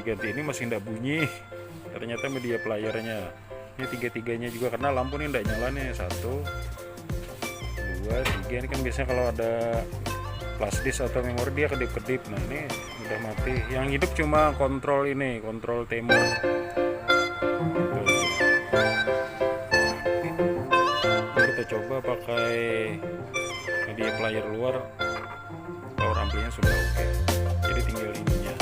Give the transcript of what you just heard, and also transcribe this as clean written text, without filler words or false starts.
diganti. Ini masih tidak bunyi, ternyata media playernya. Ini tiga-tiganya juga karena lampu ini tidak nyala nih. 1 2 3. Ini kan biasanya kalau ada flash disk atau memori dia kedip-kedip. Nah ini udah mati. Yang hidup cuma kontrol ini, kontrol timer. Kita coba pakai media player luar. Power amplinya sudah oke, jadi tinggal ininya.